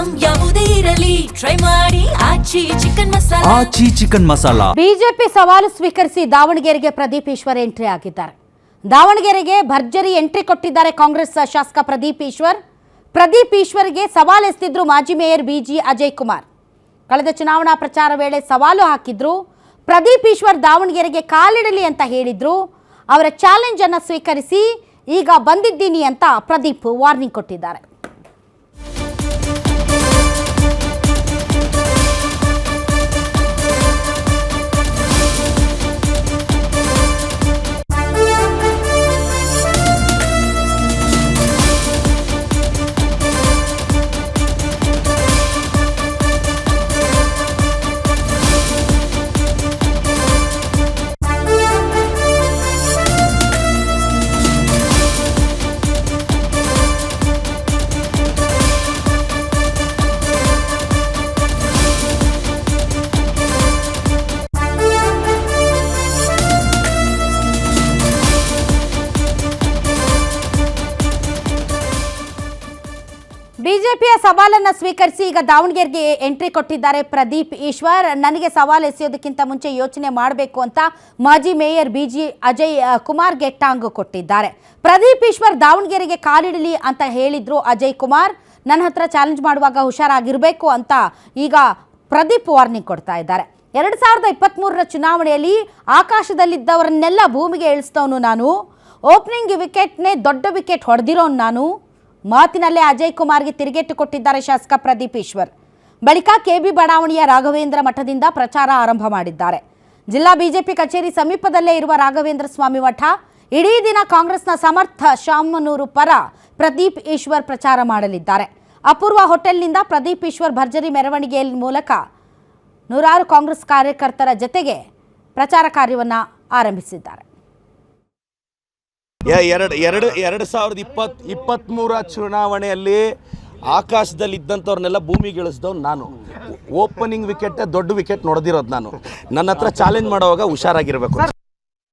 Item ಯಾವುದೇ ಇರಲಿ try ಮಾಡಿ ಆಚಿ ಚಿಕನ್ ಮಸಾಲಾ. ಬಿಜೆಪಿ ಸವಾಲು ಸ್ವೀಕರಿಸಿ ದಾವಣಗೆರೆಗೆ ಪ್ರದೀಪ್ ಈಶ್ವರ್ ಎಂಟ್ರಿ ಆಗಿದ್ದಾರೆ. ದಾವಣಗೆರೆಗೆ ಭರ್ಜರಿ ಎಂಟ್ರಿ ಕೊಟ್ಟಿದ್ದಾರೆ ಕಾಂಗ್ರೆಸ್ ಶಾಸಕ ಪ್ರದೀಪ್ ಈಶ್ವರ್ಗೆ ಸವಾಲು ಎಸೆದಿದ್ರು ಮಾಜಿ ಮೇಯರ್ ಬಿಜಿ ಅಜಯ್ ಕುಮಾರ್. ಕಳೆದ ಚುನಾವಣಾ ಪ್ರಚಾರ ವೇಳೆ ಸವಾಲು ಹಾಕಿದ್ರು. ಪ್ರದೀಪ್ ಈಶ್ವರ್ ದಾವಣಗೆರೆಗೆ ಕಾಲಿಡಲಿ ಅಂತ ಹೇಳಿದ್ರು. ಅವರ ಚಾಲೆಂಜ್ ಅನ್ನು ಸ್ವೀಕರಿಸಿ ಈಗ ಬಂದಿದ್ದೀನಿ ಅಂತ ಪ್ರದೀಪ್ ವಾರ್ನಿಂಗ್ ಕೊಟ್ಟಿದ್ದಾರೆ. ಬಿಜೆಪಿಯ ಸವಾಲನ್ನು ಸ್ವೀಕರಿಸಿ ಈಗ ದಾವಣಗೆರೆಗೆ ಎಂಟ್ರಿ ಕೊಟ್ಟಿದ್ದಾರೆ ಪ್ರದೀಪ್ ಈಶ್ವರ್. ನನಗೆ ಸವಾಲು ಎಸೆಯೋದಕ್ಕಿಂತ ಮುಂಚೆ ಯೋಚನೆ ಮಾಡಬೇಕು ಅಂತ ಮಾಜಿ ಮೇಯರ್ ಬಿಜಿ ಅಜಯ್ ಕುಮಾರ್ಗೆ ಟಾಂಗ್ ಕೊಟ್ಟಿದ್ದಾರೆ. ಪ್ರದೀಪ್ ಈಶ್ವರ್ ದಾವಣಗೆರೆಗೆ ಕಾಲಿಡಲಿ ಅಂತ ಹೇಳಿದ್ರು ಅಜಯ್ ಕುಮಾರ್. ನನ್ನ ಹತ್ರ ಚಾಲೆಂಜ್ ಮಾಡುವಾಗ ಹುಷಾರಾಗಿರಬೇಕು ಅಂತ ಈಗ ಪ್ರದೀಪ್ ವಾರ್ನಿಂಗ್ ಕೊಡ್ತಾ ಇದ್ದಾರೆ. 2023ರ ಚುನಾವಣೆಯಲ್ಲಿ ಆಕಾಶದಲ್ಲಿದ್ದವರನ್ನೆಲ್ಲ ಭೂಮಿಗೆ ಇಳಿಸಿದವನು ನಾನು. ಓಪನಿಂಗ್ ವಿಕೆಟ್ನೇ ದೊಡ್ಡ ವಿಕೆಟ್ ಹೊಡೆದಿರೋನು ನಾನು. ಮಾತಿನಲ್ಲೇ ಅಜಯ್ ಕುಮಾರ್ಗೆ ತಿರುಗೇಟು ಕೊಟ್ಟಿದ್ದಾರೆ ಶಾಸಕ ಪ್ರದೀಪ್ ಈಶ್ವರ್. ಬಳಿಕ ಕೆಬಿ ಬಡಾವಣೆಯ ರಾಘವೇಂದ್ರ ಮಠದಿಂದ ಪ್ರಚಾರ ಆರಂಭ ಮಾಡಿದ್ದಾರೆ. ಜಿಲ್ಲಾ ಬಿಜೆಪಿ ಕಚೇರಿ ಸಮೀಪದಲ್ಲೇ ಇರುವ ರಾಘವೇಂದ್ರ ಸ್ವಾಮಿ ಮಠ. ಇಡೀ ದಿನ ಕಾಂಗ್ರೆಸ್ನ ಸಮರ್ಥ ಶಾಮನೂರು ಪರ ಪ್ರದೀಪ್ ಈಶ್ವರ್ ಪ್ರಚಾರ ಮಾಡಲಿದ್ದಾರೆ. ಅಪೂರ್ವ ಹೋಟೆಲ್ನಿಂದ ಪ್ರದೀಪ್ ಈಶ್ವರ್ ಭರ್ಜರಿ ಮೆರವಣಿಗೆಯ ಮೂಲಕ ನೂರಾರು ಕಾಂಗ್ರೆಸ್ ಕಾರ್ಯಕರ್ತರ ಜತೆಗೆ ಪ್ರಚಾರ ಕಾರ್ಯವನ್ನು ಆರಂಭಿಸಿದ್ದಾರೆ. 2023 ಚುನಾವಣೆಯಲ್ಲಿ ಆಕಾಶದಲ್ಲಿ ಇದ್ದಂಥವ್ರನ್ನೆಲ್ಲ ಭೂಮಿಗೆ ಇಳಿಸಿದವ್ ನಾನು. ಓಪನಿಂಗ್ ವಿಕೆಟ್ ದೊಡ್ಡ ವಿಕೆಟ್ ನೋಡ್ದಿರೋದು ನಾನು. ನನ್ನ ಹತ್ರ ಚಾಲೆಂಜ್ ಮಾಡುವಾಗ ಹುಷಾರಾಗಿರ್ಬೇಕು.